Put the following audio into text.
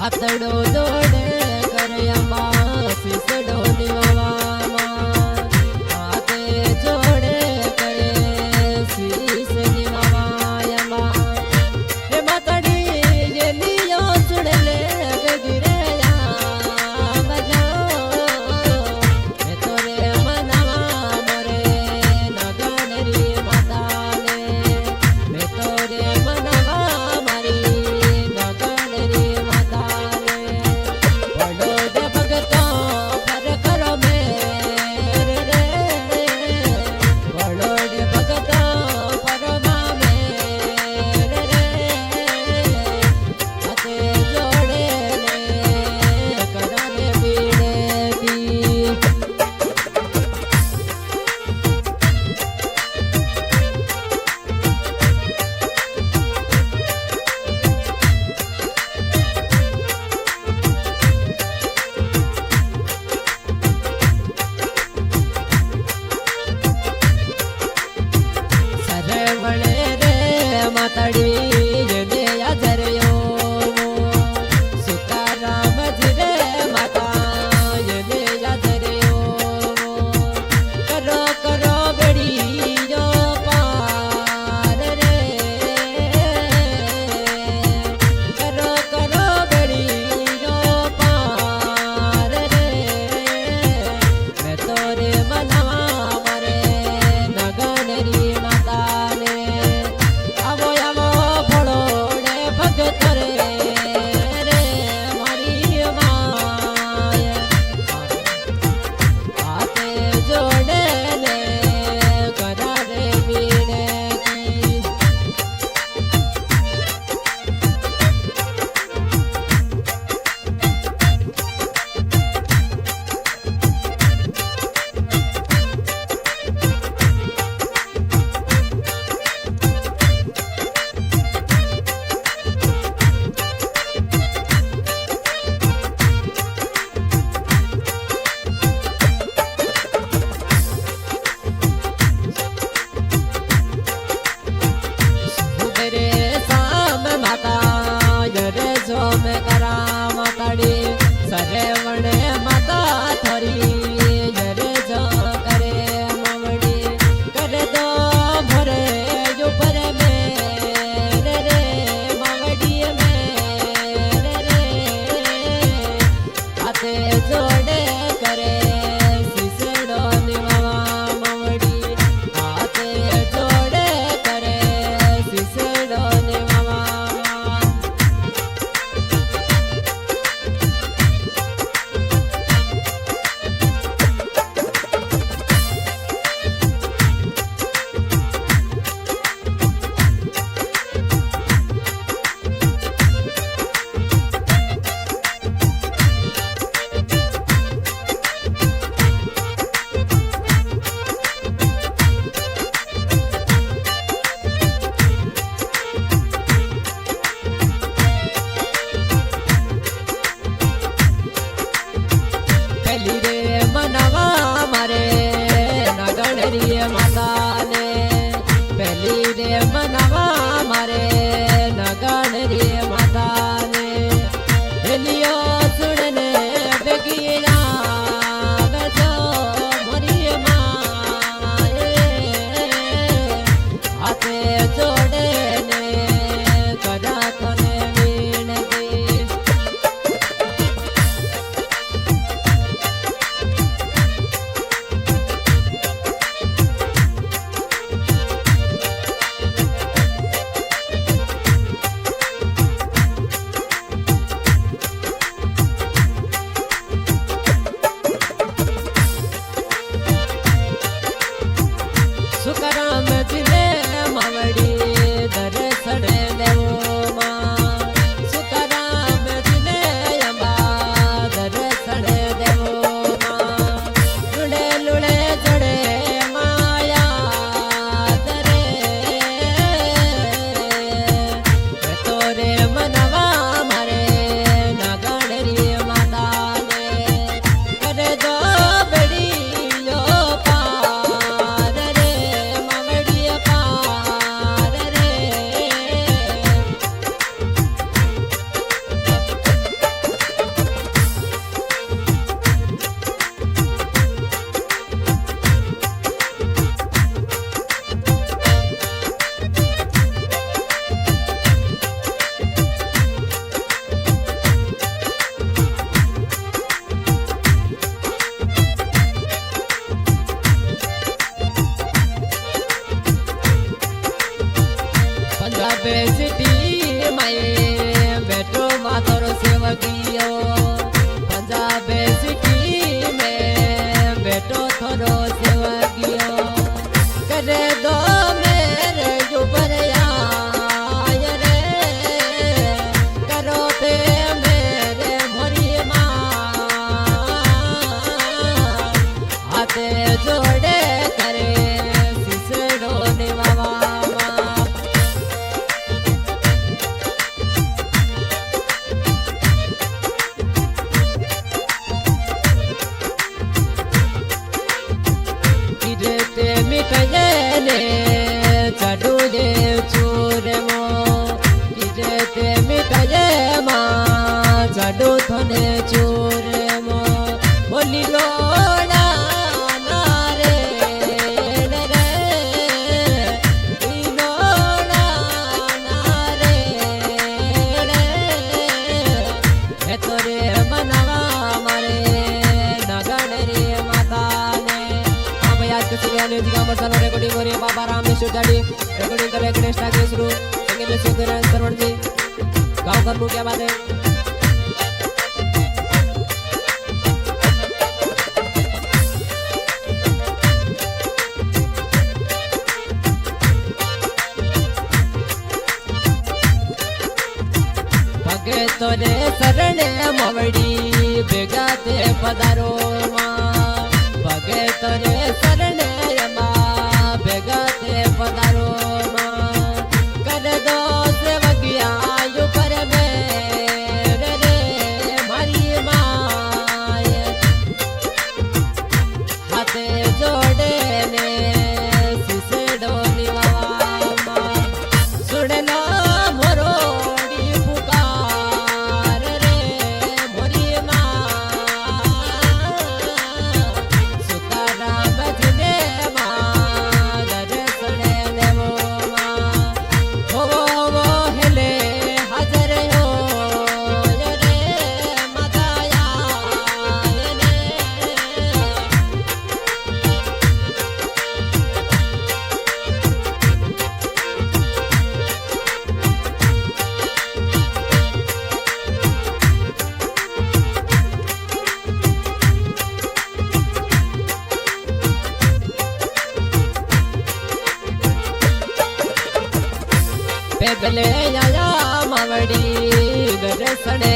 આતડો દોડે કર્યામાં શીસડો નિવાવામાં હાથે જોડે કરે શીસ નિવાવાયમાં એ માતડી જે લીયો સુડલે ગગરે મેં તો રે મનાવા મોરે નગણરી માતાને મેં તો રે મનાવા મારી માતડી જને યાદરયો સુકારામ જરે માતા જને યાદરયો કરો કરો બડીયો પાર રે કરો કરો બડીયો પાર રે મેં તો રે મનાવા મારે નગણરી માતાને कये माँ जडो थने चोर मो बोली लोड़ा नारे रे लोड़ा नारे रे हे तोरे मनवा मारे नगण रे माता ने हाँ भाई आज के सुबह न्यूज का मसाला रिकॉर्डिंग हो रही है बाबा राम ने डैडी रिकॉर्डिंग कर गणेश ठाकुर शुरू संगीत में सुधीर सरवण जी गाँव कर लूँ क्या बात है भगे तोरे सरणे मवड़ी बेगा ते पधारो माँ भगे तोरे सरणे माँ बेगा ते पधारो माँ कर दो सेवकिया यू पर मेरे रे मारी माँ हाथे जोड़े ने सिसे डोली माँ सुन लो मोरोड़ी पुकार रे मोरी माँ सुतारा बजने माँ दर्शने देवो माँ वो हिले हाजर हो रे मदाया ने पेगले आया मावड़ी दर्शने